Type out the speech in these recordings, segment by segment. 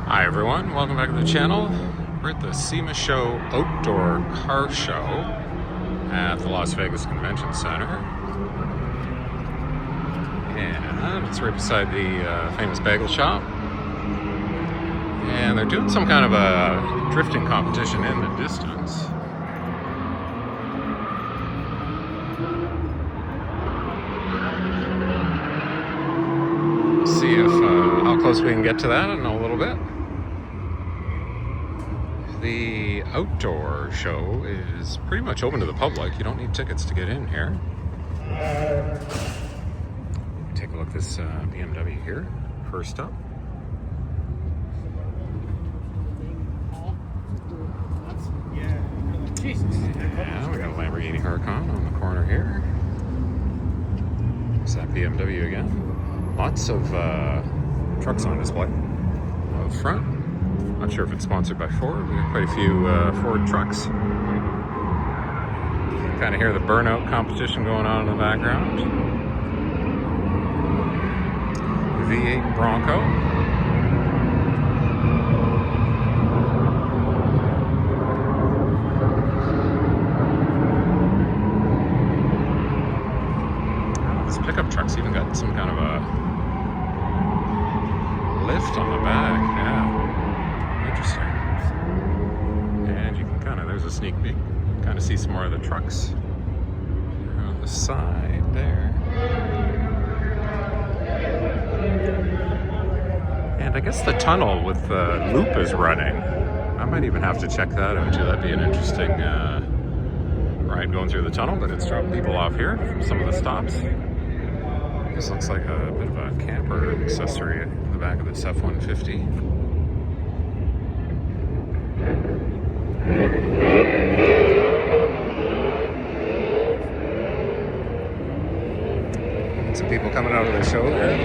Hi everyone, welcome back to the channel. We're at the SEMA Show Outdoor Car Show at the Las Vegas Convention Center. And it's right beside the famous bagel shop. And they're doing some kind of a drifting competition in the distance. See if how close we can get to that in a little bit. The outdoor show is pretty much open to the public. You don't need tickets to get in here. Take a look at this BMW here, first up. Yeah, we got a Lamborghini Huracan on the corner here. There's that BMW again. Lots of trucks on display out front. Not sure if it's sponsored by Ford. We got quite a few Ford trucks. Kind of hear the Burnout competition going on in the background. V8 Bronco. Oh, this pickup truck's even got some kind of a lift on the back. Yeah. Interesting. And you can kind of, there's a sneak peek, kind of see some more of the trucks on the side there. And I guess the tunnel with the loop is running. I might even have to check that out too. That'd be an interesting ride going through the tunnel, but it's dropping people off here from some of the stops. This looks like a bit of a camper accessory in the back of this F-150. Some people coming out of the show there.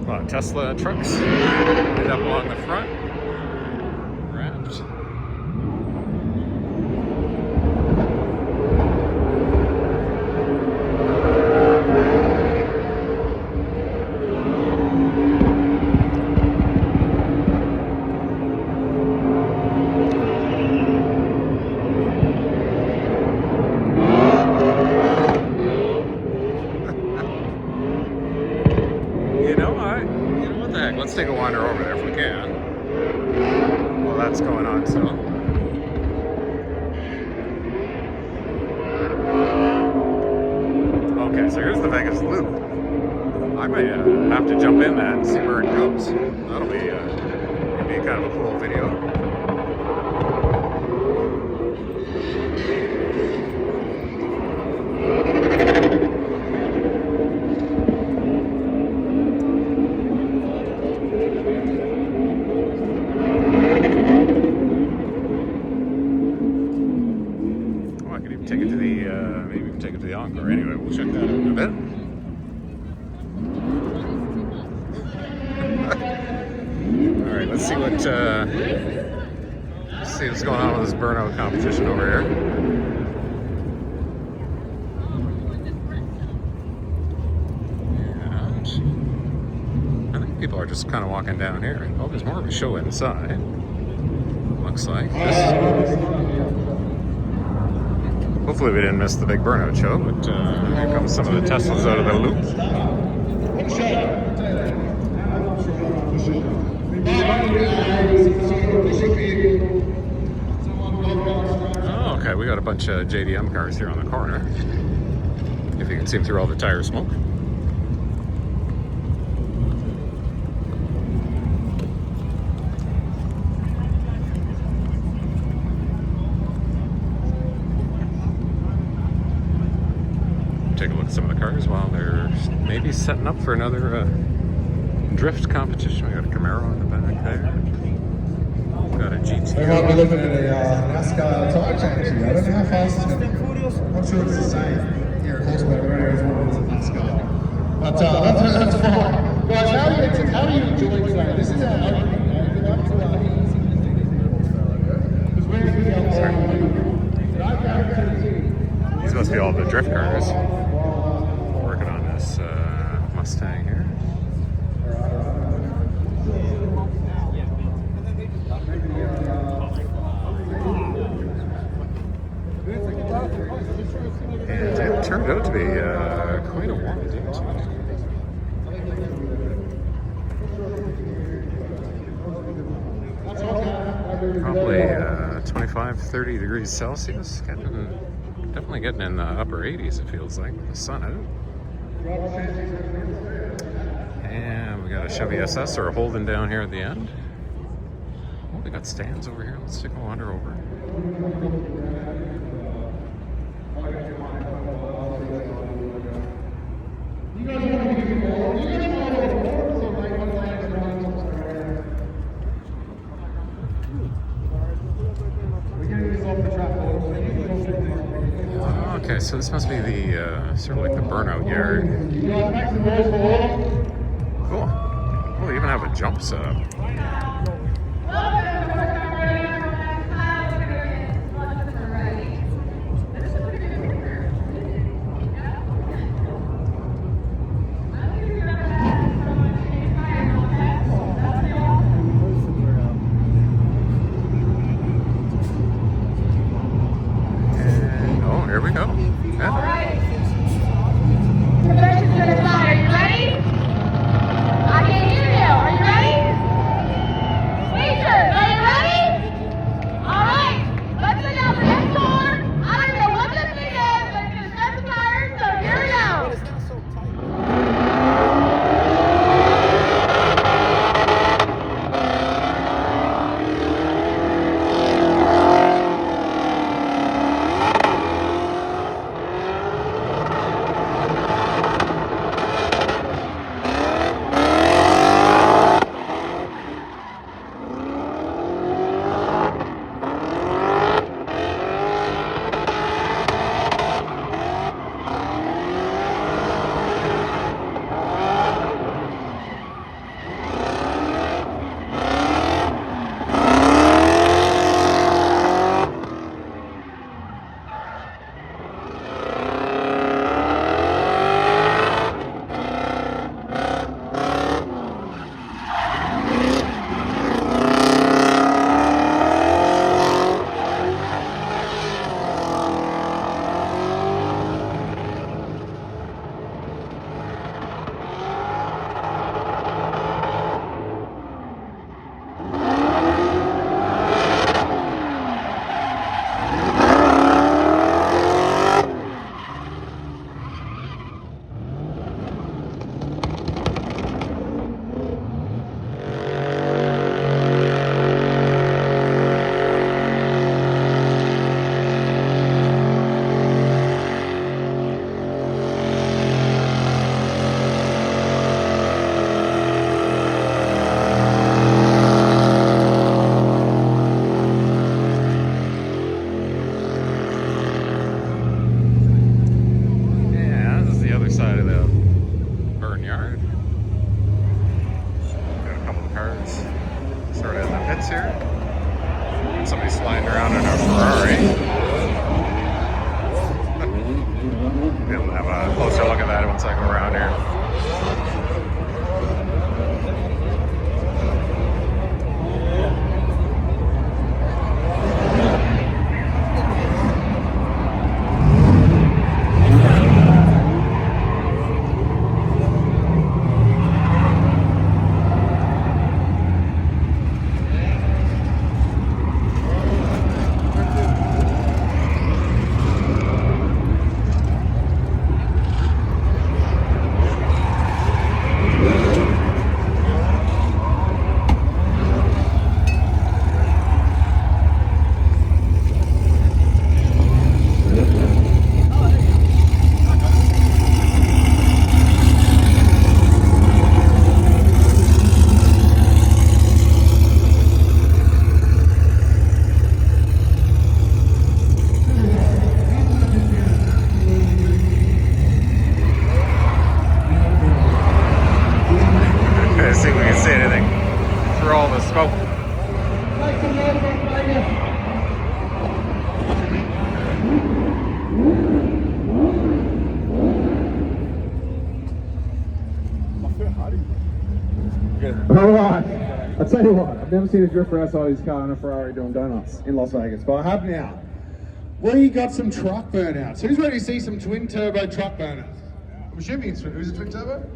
A lot of Tesla trucks lined up along the front, wrapped. Let's take a wander over there if we can. Well, that's going on still. Okay, so here's the Vegas Loop. I may have to jump in that and see where it goes. That'll be maybe kind of a cool video. Take it to the, maybe we can take it to the Encore. Anyway, we'll check that out in a bit. All right, let's see what's going on with this Burnout competition over here. And I think people are just kind of walking down here. Oh, there's more of a show inside. Looks like this. Hopefully we didn't miss the big Burnout show, but here comes some of the Teslas out of the loop. Oh, okay, we got a bunch of JDM cars here on the corner. If you can see them through all the tire smoke. Take a look at some of the cars while they're maybe setting up for another drift competition. We got a Camaro in the back there. Got a GT. We might be looking at a NASCAR tire change here. I don't know how fast it's going to be. I'm not sure it's the same here at Horseback Radio as what it is at NASCAR. But that's fine. Guys, how are you enjoying today? This is our opening day. Good luck to our easy because we're going to be These must be all the drift cars working on this Mustang here. And it turned out to be quite a warm day too. Probably 25-30 degrees Celsius. Definitely getting in the upper 80s, it feels like, with the sun out. And we got a Chevy SS or a Holden down here at the end. Oh, we got stands over here. Let's take a wander over. Okay, so this must be the sort of like the Burnout yard. Cool. Oh, they even have a jump set up. Here we go. Yeah. All right. Progression's gonna start. Are you ready? I can hear you. Are you ready? Speakers, are you ready? All right. Let's send out the next door. I don't know what this thing is, but it's gonna start the tires. So here we go. tell you what, I've never seen a drifter outside his car in a Ferrari doing donuts in Las Vegas, but I have now. We got some truck burnouts. Who's ready to see some twin turbo truck burnouts? I'm assuming it's who's a twin turbo?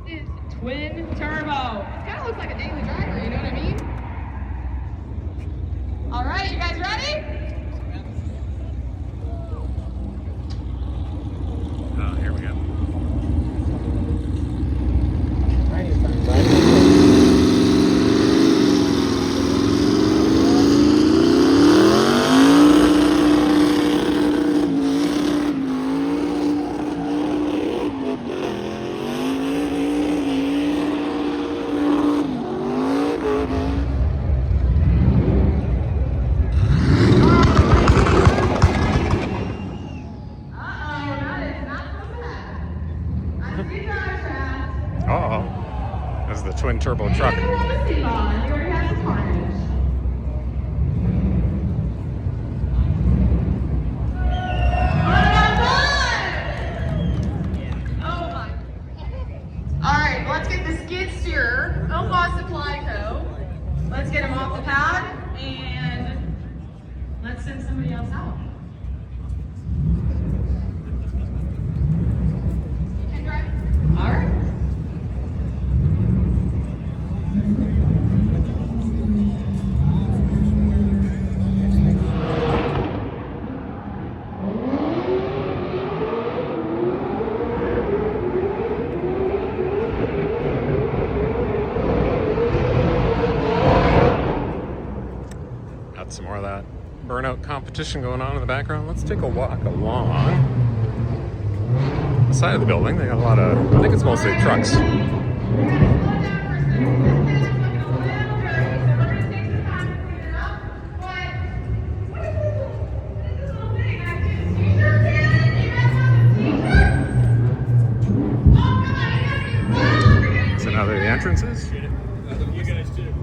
It's twin turbo. It kind of looks like a daily driver, you know what I mean? All right, you guys ready? Oh, here we go. Uh-oh. This is the twin turbo truck. Alright, let's get the skid steer, Omaha Supply Co. Let's get him off the pad and let's send somebody else out. You can drive? Alright. Some more of that burnout competition going on in the background. Let's take a walk along the side of the building. They got a lot of, I think it's mostly trucks. So now they're the entrances. You guys too.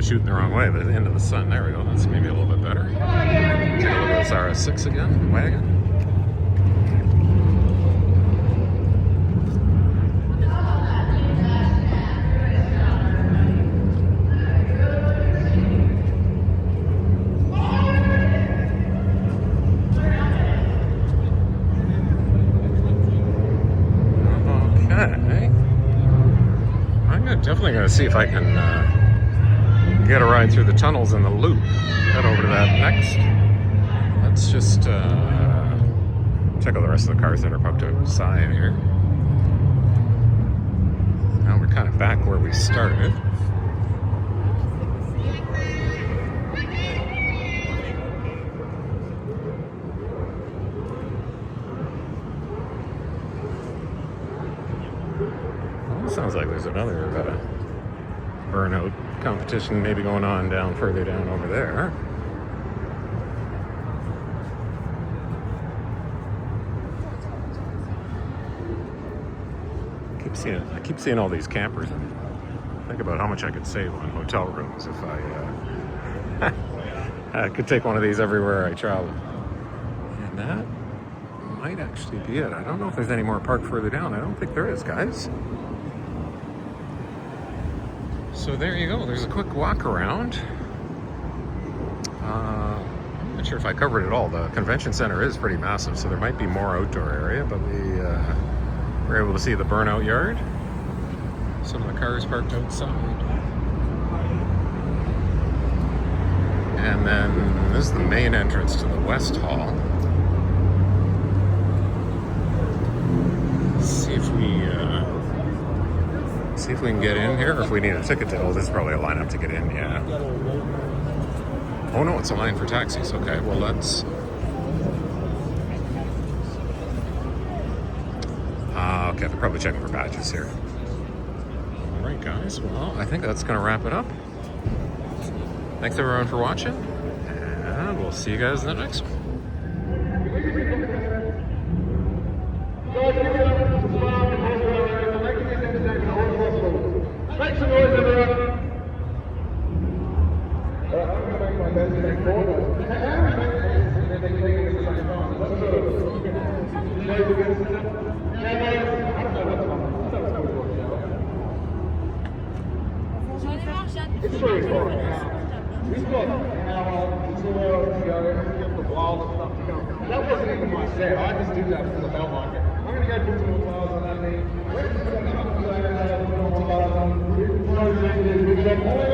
Shooting the wrong way, but the end of the sun. There we go. That's maybe a little bit better. Take a look at this RS6 again. Wagon. Okay. I'm definitely going to see if I can get a ride through the tunnels in the loop. Head over to that next. Let's just check out the rest of the cars that are parked outside here. Now we're kind of back where we started. Well, it sounds like there's another burnout competition maybe going on down further down over there. I keep seeing all these campers and think about how much I could save on hotel rooms if I could take one of these everywhere I travel. And that might actually be it. I don't know if there's any more parked further down. I don't think there is, guys. So there you go. There's a quick walk around. I'm not sure if I covered it all. The convention center is pretty massive, so there might be more outdoor area, but we were able to see the burnout yard. Some of the cars parked outside. And then this is the main entrance to the West Hall. Let's see if we can get in here, or if we need a ticket to. Oh, this is probably a lineup to get in. Yeah. Oh no, it's a line for taxis. Okay, well let's. Okay, they're probably checking for badges here. All right, guys. Well, I think that's going to wrap it up. Thanks everyone for watching, and we'll see you guys in the next one. Make some noise, everyone. It's very far. We've got together, the walls and stuff together. That wasn't even my set. I just did that for the belt market. I'm going to go put some walls on that thing. We got